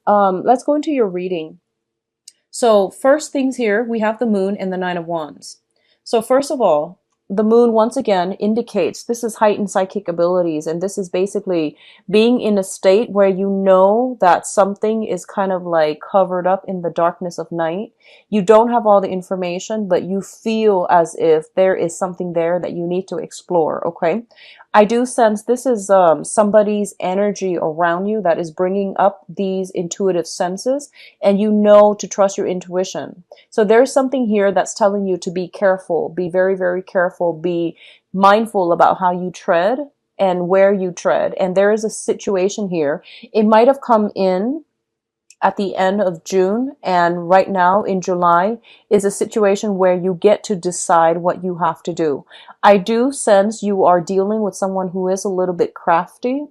Let's go into your reading. So first things here, we have the moon and the Nine of Wands. So first of all, the moon once again indicates this is heightened psychic abilities, and this is basically being in a state where you know that something is kind of like covered up in the darkness of night. You don't have all the information, but you feel as if there is something there that you need to explore, okay? I do sense this is somebody's energy around you that is bringing up these intuitive senses, and you know to trust your intuition. So there's something here that's telling you to be careful, be very, very careful, be mindful about how you tread and where you tread. And there is a situation here. It might have come in at the end of June, and right now in July is a situation where you get to decide what you have to do. I do sense you are dealing with someone who is a little bit crafty.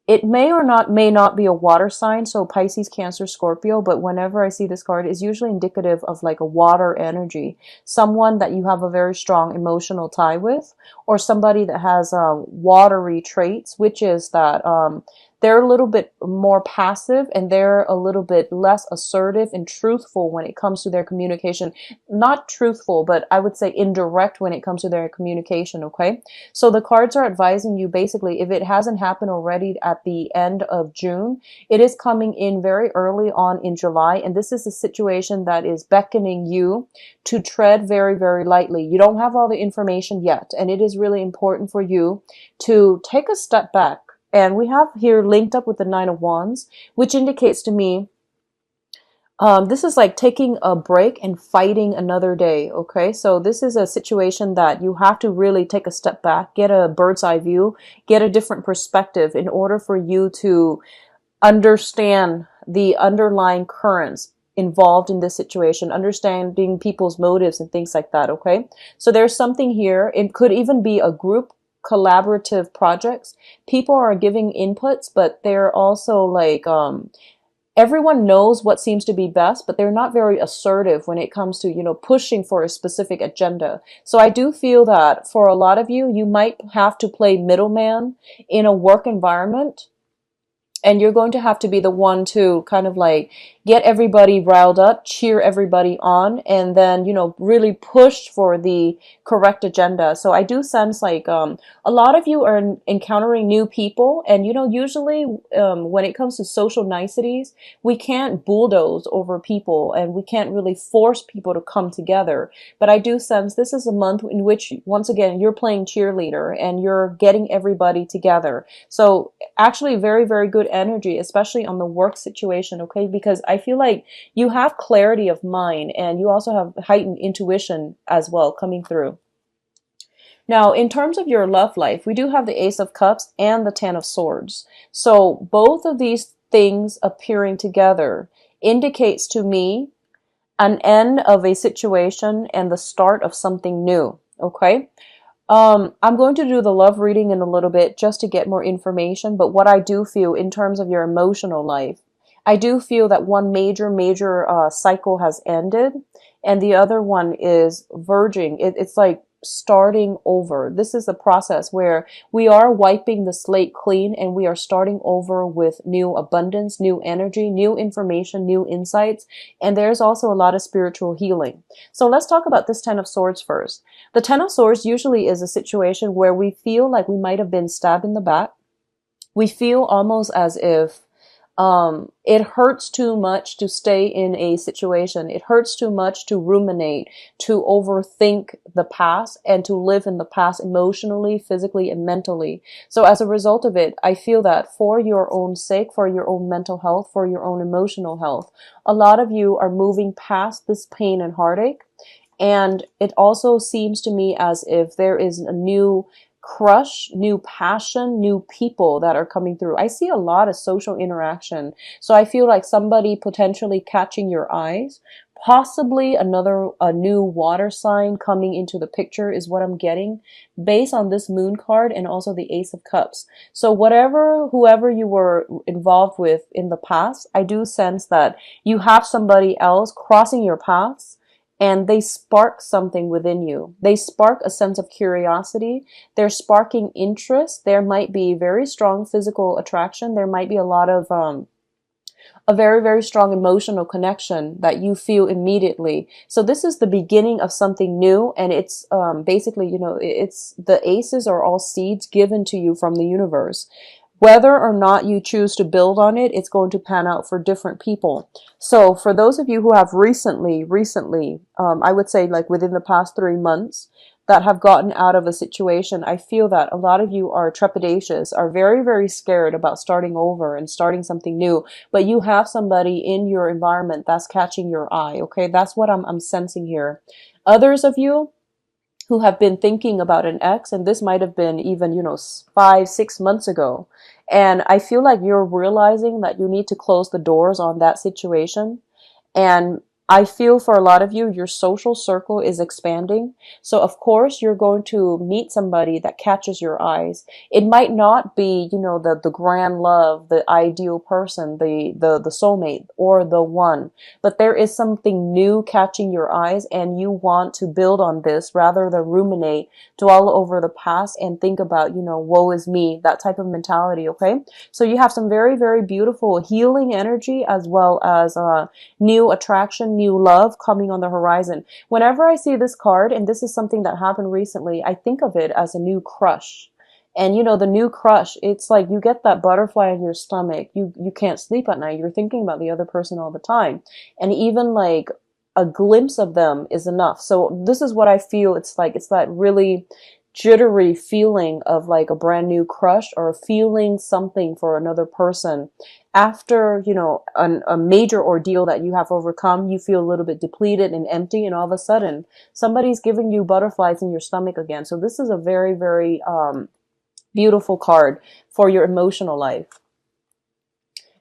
It may not be a water sign, so Pisces, Cancer, Scorpio, but whenever I see this card, it's usually indicative of like a water energy, someone that you have a very strong emotional tie with, or somebody that has watery traits, which is that they're a little bit more passive and they're a little bit less assertive and truthful when it comes to their communication. Not truthful, but I would say indirect when it comes to their communication, okay? So the cards are advising you basically, if it hasn't happened already at the end of June, it is coming in very early on in July, and this is a situation that is beckoning you to tread very, very lightly. You don't have all the information yet, and it is really important for you to take a step back. And we have here linked up with the Nine of Wands, which indicates to me this is like taking a break and fighting another day, okay? So this is a situation that you have to really take a step back, get a bird's eye view, get a different perspective in order for you to understand the underlying currents involved in this situation, understanding people's motives and things like that, okay? So there's something here. It could even be a group collaborative projects. People are giving inputs, but they're also like everyone knows what seems to be best, but they're not very assertive when it comes to, you know, pushing for a specific agenda. So I do feel that for a lot of you, you might have to play middleman in a work environment, and you're going to have to be the one to kind of like get everybody riled up, cheer everybody on, and then, you know, really push for the correct agenda. So I do sense like a lot of you are encountering new people, and, you know, usually when it comes to social niceties, we can't bulldoze over people and we can't really force people to come together. But I do sense this is a month in which, once again, you're playing cheerleader and you're getting everybody together. So actually very, very good energy, especially on the work situation, okay? Because I feel like you have clarity of mind and you also have heightened intuition as well coming through. Now, in terms of your love life, we do have the Ace of Cups and the Ten of Swords. So both of these things appearing together indicates to me an end of a situation and the start of something new, okay? I'm going to do the love reading in a little bit just to get more information, but what I do feel in terms of your emotional life, I do feel that one major cycle has ended, and the other one is verging. It's like starting over. This is a process where we are wiping the slate clean and we are starting over with new abundance, new energy, new information, new insights, and there's also a lot of spiritual healing. So let's talk about this Ten of Swords first. The Ten of Swords usually is a situation where we feel like we might have been stabbed in the back. We feel almost as if it hurts too much to stay in a situation. It hurts too much to ruminate, to overthink the past, and to live in the past emotionally, physically, and mentally. So as a result of it, I feel that for your own sake, for your own mental health, for your own emotional health, a lot of you are moving past this pain and heartache. And it also seems to me as if there is a new crush, new passion, new people that are coming through. I see a lot of social interaction. So I feel like somebody potentially catching your eyes, possibly a new water sign coming into the picture is what I'm getting based on this moon card and also the Ace of Cups. So whoever you were involved with in the past, I do sense that you have somebody else crossing your paths, and they spark something within you. They spark a sense of curiosity. They're sparking interest. There might be very strong physical attraction. There might be a lot of a very, very strong emotional connection that you feel immediately. So this is the beginning of something new, and it's basically, you know, it's the aces are all seeds given to you from the universe. Whether or not you choose to build on it, it's going to pan out for different people. So for those of you who have recently, I would say like within the past 3 months, that have gotten out of a situation, I feel that a lot of you are trepidatious, are very, very scared about starting over and starting something new, but you have somebody in your environment that's catching your eye, okay? That's what I'm sensing here. Others of you who have been thinking about an ex, and this might have been even, you know, 5, 6 months ago, and I feel like you're realizing that you need to close the doors on that situation. And I feel for a lot of you, your social circle is expanding. So of course, you're going to meet somebody that catches your eyes. It might not be, you know, the grand love, the ideal person, the soulmate or the one, but there is something new catching your eyes, and you want to build on this rather than ruminate, dwell over the past and think about, you know, woe is me, that type of mentality. Okay. So you have some very, very beautiful healing energy, as well as, new attraction, new love coming on the horizon. Whenever I see this card, and this is something that happened recently, I think of it as a new crush. And you know, the new crush, it's like you get that butterfly in your stomach. You can't sleep at night. You're thinking about the other person all the time. And even like a glimpse of them is enough. So this is what I feel. It's like, it's that really jittery feeling of like a brand new crush, or feeling something for another person. After, you know, a major ordeal that you have overcome, you feel a little bit depleted and empty, and all of a sudden somebody's giving you butterflies in your stomach again. So this is a very, very beautiful card for your emotional life.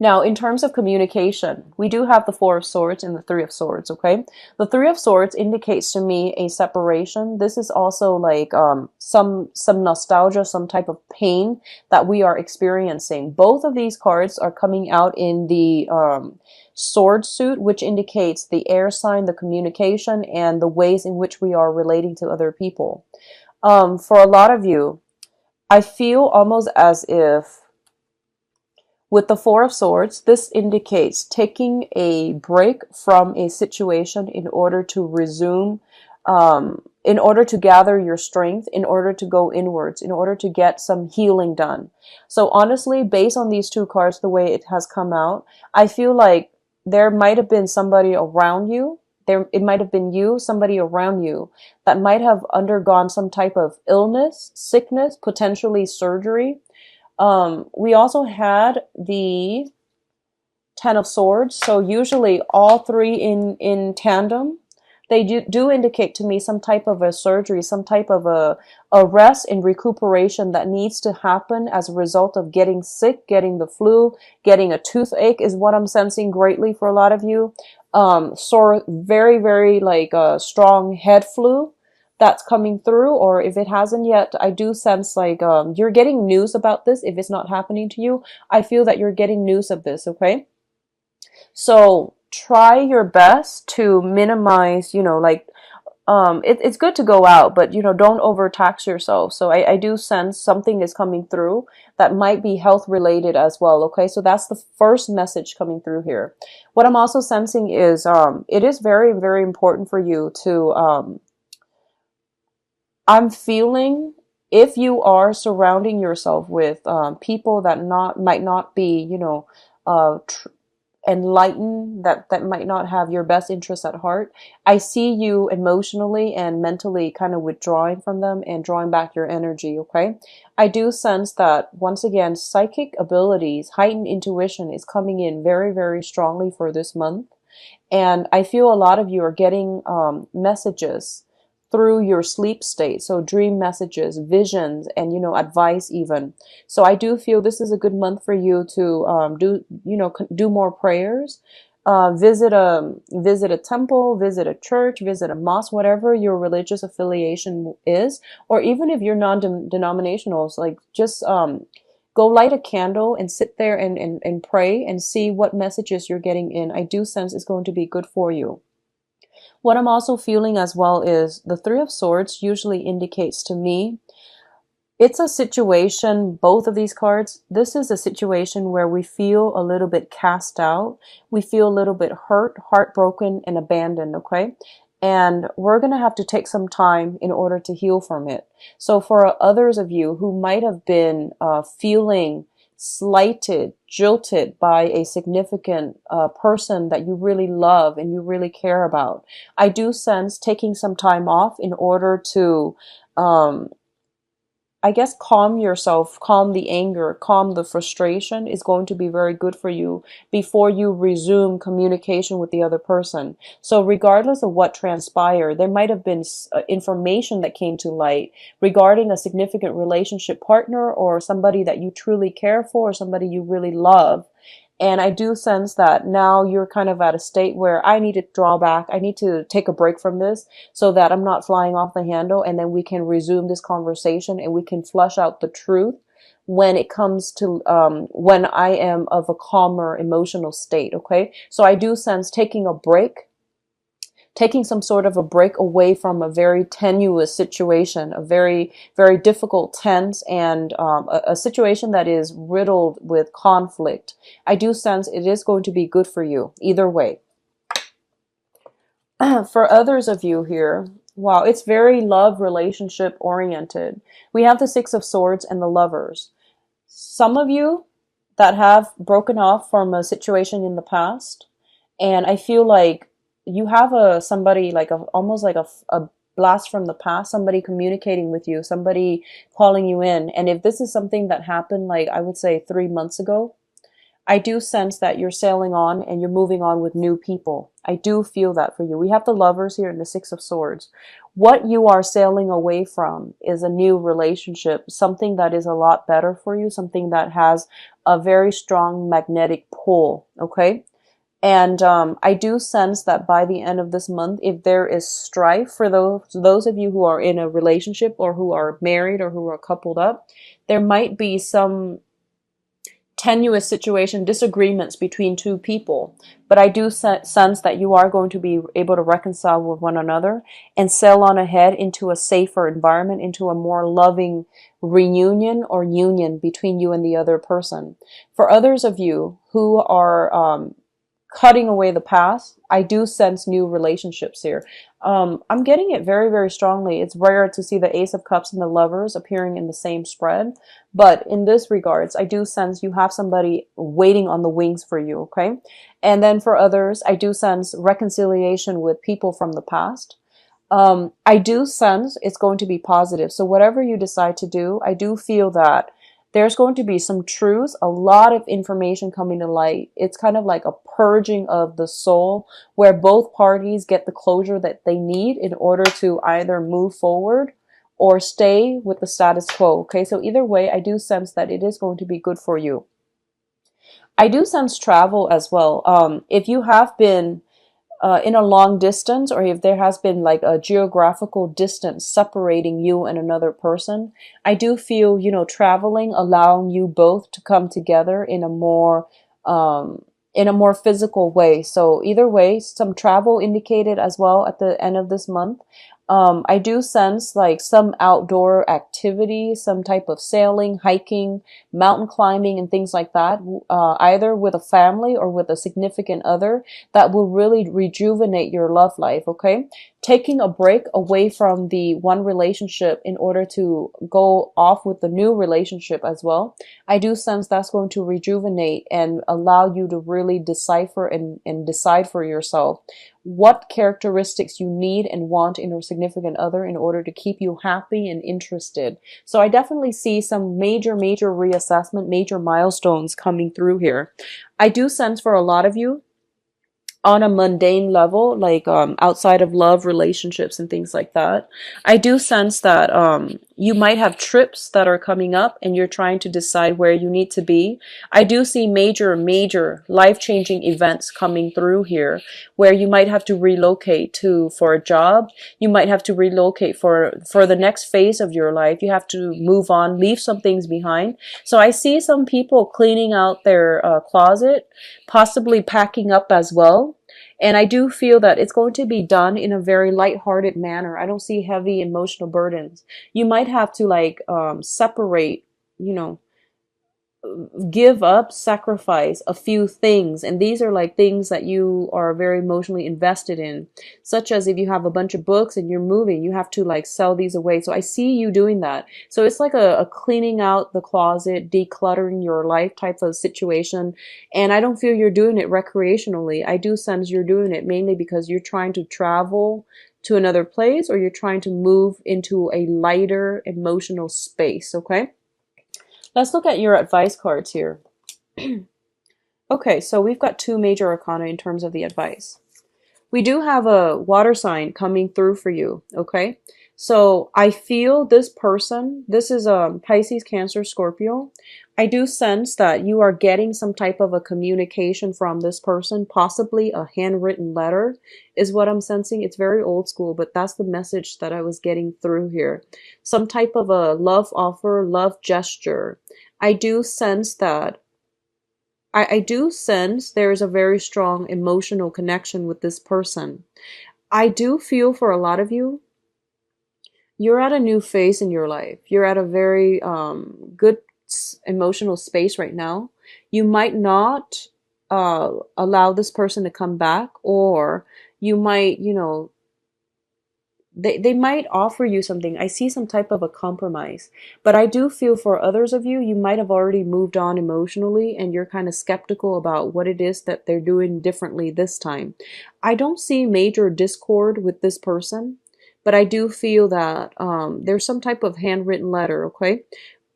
Now, in terms of communication, we do have the Four of Swords and the Three of Swords, okay? The Three of Swords indicates to me a separation. This is also like some nostalgia, some type of pain that we are experiencing. Both of these cards are coming out in the sword suit, which indicates the air sign, the communication, and the ways in which we are relating to other people. For a lot of you, I feel almost as if with the Four of Swords, this indicates taking a break from a situation in order to resume, in order to gather your strength, in order to go inwards, in order to get some healing done. So honestly, based on these two cards, the way it has come out, I feel like there might have been somebody around you. It might have been you, somebody around you that might have undergone some type of illness, sickness, potentially surgery. We also had the Ten of Swords. So usually all three in tandem, they do indicate to me some type of a surgery, some type of a rest and recuperation that needs to happen as a result of getting sick, getting the flu, getting a toothache is what I'm sensing greatly for a lot of you. Sore, very, very like a strong head flu that's coming through, or if it hasn't yet, I do sense like you're getting news about this. If it's not happening to you, I feel that you're getting news of this, okay? So try your best to minimize, you know, like it's good to go out, but you know, don't overtax yourself. So I do sense something is coming through that might be health related as well, okay? So that's the first message coming through here. What I'm also sensing is it is very, very important for you to I'm feeling, if you are surrounding yourself with people that might not be, you know, enlightened, that might not have your best interests at heart, I see you emotionally and mentally kind of withdrawing from them and drawing back your energy, okay? I do sense that, once again, psychic abilities, heightened intuition is coming in very, very strongly for this month. And I feel a lot of you are getting messages through your sleep state. So dream messages, visions, and, you know, advice even. So I do feel this is a good month for you to do more prayers, visit a temple, visit a church, visit a mosque, whatever your religious affiliation is, or even if you're non-denominational, like just go light a candle and sit there and pray and see what messages you're getting in. I do sense it's going to be good for you. What I'm also feeling as well is the Three of Swords usually indicates to me It's a situation, both of these cards, this is a situation where we feel a little bit cast out. We feel a little bit hurt, heartbroken, and abandoned, okay? And we're going to have to take some time in order to heal from it. So for others of you who might have been feeling slighted, jilted by a significant person that you really love and you really care about, I do sense taking some time off in order to I guess calm yourself, calm the anger, calm the frustration is going to be very good for you before you resume communication with the other person. So regardless of what transpired, there might have been information that came to light regarding a significant relationship partner or somebody that you truly care for or somebody you really love. And I do sense that now you're kind of at a state where I need to draw back. I need to take a break from this so that I'm not flying off the handle. And then we can resume this conversation and we can flush out the truth when it comes to when I am of a calmer emotional state. Okay. So I do sense taking a break, taking some sort of a break away from a very tenuous situation, a very, very difficult, tense, and a situation that is riddled with conflict. I do sense it is going to be good for you either way. For others of you here, wow, it's very love relationship oriented. We have the Six of Swords and the Lovers. Some of you that have broken off from a situation in the past, and I feel like you have somebody like almost like a blast from the past, somebody communicating with you, somebody calling you in. And if this is something that happened, like I would say 3 months ago, I do sense that you're sailing on and you're moving on with new people. I do feel that for you. We have the Lovers here and the Six of Swords. What you are sailing away from is a new relationship, something that is a lot better for you, something that has a very strong magnetic pull, okay? And I do sense that by the end of this month, if there is strife for those of you who are in a relationship or who are married or who are coupled up, there might be some tenuous situation, disagreements between two people. But I do sense that you are going to be able to reconcile with one another and sail on ahead into a safer environment, into a more loving reunion or union between you and the other person. For others of you who are cutting away the past, I do sense new relationships here. I'm getting it very, very strongly. It's rare to see the Ace of Cups and the Lovers appearing in the same spread. But in this regards, I do sense you have somebody waiting on the wings for you, okay? And then for others, I do sense reconciliation with people from the past. I do sense it's going to be positive. So whatever you decide to do, I do feel that there's going to be some truths, a lot of information coming to light. It's kind of like a purging of the soul where both parties get the closure that they need in order to either move forward or stay with the status quo. Okay, so either way, I do sense that it is going to be good for you. I do sense travel as well. If you have been in a long distance, or if there has been like a geographical distance separating you and another person, I do feel, traveling, allowing you both to come together in a more physical way. So either way, some travel indicated as well at the end of this month. I do sense like some outdoor activity, some type of sailing, hiking, mountain climbing, and things like that, either with a family or with a significant other, that will really rejuvenate your love life, okay? Taking a break away from the one relationship in order to go off with the new relationship as well. I do sense that's going to rejuvenate and allow you to really decipher and decide for yourself what characteristics you need and want in a significant other in order to keep you happy and interested. So I definitely see some major reassessment, major milestones coming through here. I do sense for a lot of you, on a mundane level, like outside of love, relationships, and things like that, I do sense that you might have trips that are coming up and you're trying to decide where you need to be. I do see major life-changing events coming through here where you might have to relocate for a job. You might have to relocate for the next phase of your life. You have to move on, leave some things behind. So I see some people cleaning out their closet, possibly packing up as well. And I do feel that it's going to be done in a very lighthearted manner. I don't see heavy emotional burdens. You might have to like separate, you know, give up, sacrifice a few things. And these are like things that you are very emotionally invested in, such as if you have a bunch of books and you're moving, you have to like sell these away. So I see you doing that. So it's like a cleaning out the closet, decluttering your life type of situation. And I don't feel you're doing it recreationally. I do sense you're doing it mainly because you're trying to travel to another place, or you're trying to move into a lighter emotional space. Okay. Let's look at your advice cards here. Okay, so we've got two major arcana in terms of the advice. We do have a water sign coming through for you, okay? So I feel this person, this is Pisces, Cancer, Scorpio. I do sense that you are getting some type of a communication from this person, possibly a handwritten letter is what I'm sensing. It's very old school, but that's the message that I was getting through here. Some type of a love offer, love gesture. I do sense that I do sense there is a very strong emotional connection with this person. I do feel for a lot of you, you're at a new phase in your life. You're at a very good emotional space right now. You might not allow this person to come back, or you might, you know, they might offer you something. I see some type of a compromise, but I do feel for others of you, you might have already moved on emotionally and you're kind of skeptical about what it is that they're doing differently this time. I don't see major discord with this person, but I do feel that there's some type of handwritten letter, okay?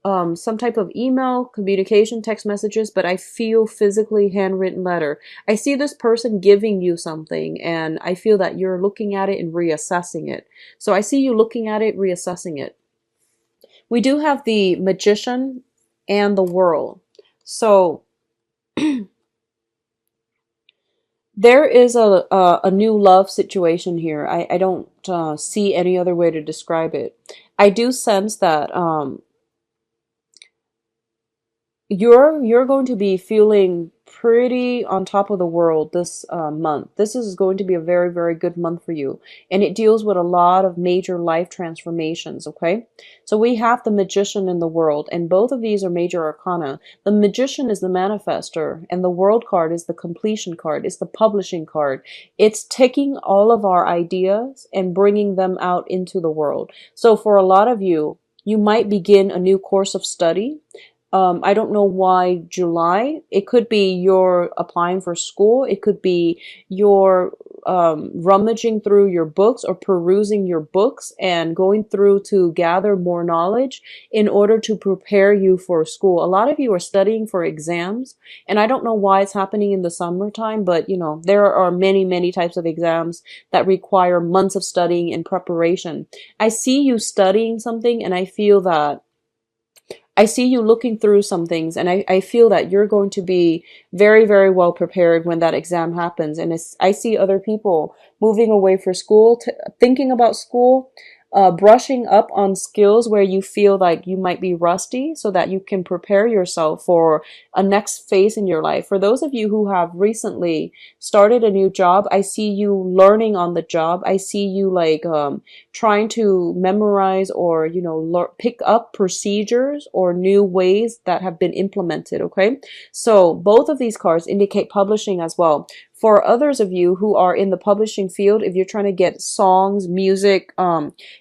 Some type of email, communication, text messages, but I feel physically handwritten letter. I see this person giving you something, and I feel that you're looking at it and reassessing it. So I see you looking at it, reassessing it. We do have the Magician and the World. So there is a new love situation here. I don't see any other way to describe it. I do sense that you're going to be feeling pretty on top of the world this month. This is going to be a very, very good month for you. And it deals with a lot of major life transformations, okay? So we have the Magician and the World, and both of these are major arcana. The Magician is the manifester, and the World card is the completion card. It's the publishing card. It's taking all of our ideas and bringing them out into the world. So for a lot of you, you might begin a new course of study. I don't know why July. It could be you're applying for school. It could be you're rummaging through your books or perusing your books and going through to gather more knowledge in order to prepare you for school. A lot of you are studying for exams, and I don't know why it's happening in the summertime, but you know, there are many, many types of exams that require months of studying and preparation. I see you studying something, and I feel that I see you looking through some things, and I feel that you're going to be very, very well prepared when that exam happens. And I see other people moving away for school, thinking about school, brushing up on skills where you feel like you might be rusty so that you can prepare yourself for a next phase in your life. For those of you who have recently started a new job, I see you learning on the job. I see you like trying to memorize or, you know, pick up procedures or new ways that have been implemented, okay? So both of these cards indicate publishing as well. For others of you who are in the publishing field, if you're trying to get songs, music,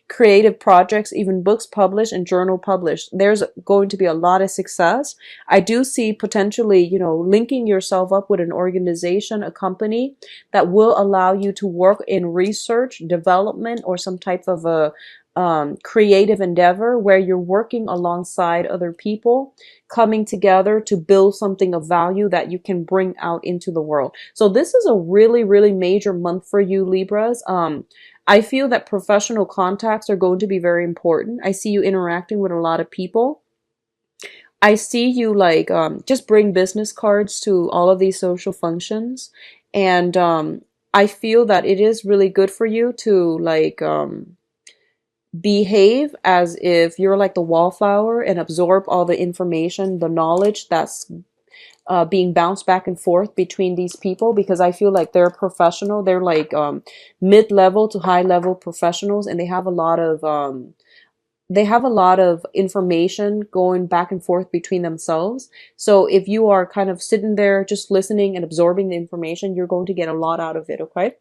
creative projects, even books published and journal published, there's going to be a lot of success. I do see potentially, you know, linking yourself up with an organization, a company that will allow you to work in research, development, or some type of a creative endeavor where you're working alongside other people, coming together to build something of value that you can bring out into the world. So this is a really, really major month for you, Libras. I feel that professional contacts are going to be very important. I see you interacting with a lot of people. I see you like just bring business cards to all of these social functions. And I feel that it is really good for you to like behave as if you're like the wallflower and absorb all the information, the knowledge that's being bounced back and forth between these people, because I feel like they're professional. They're like mid-level to high-level professionals, and they have a lot of information going back and forth between themselves. So if you are kind of sitting there just listening and absorbing the information, you're going to get a lot out of it, okay?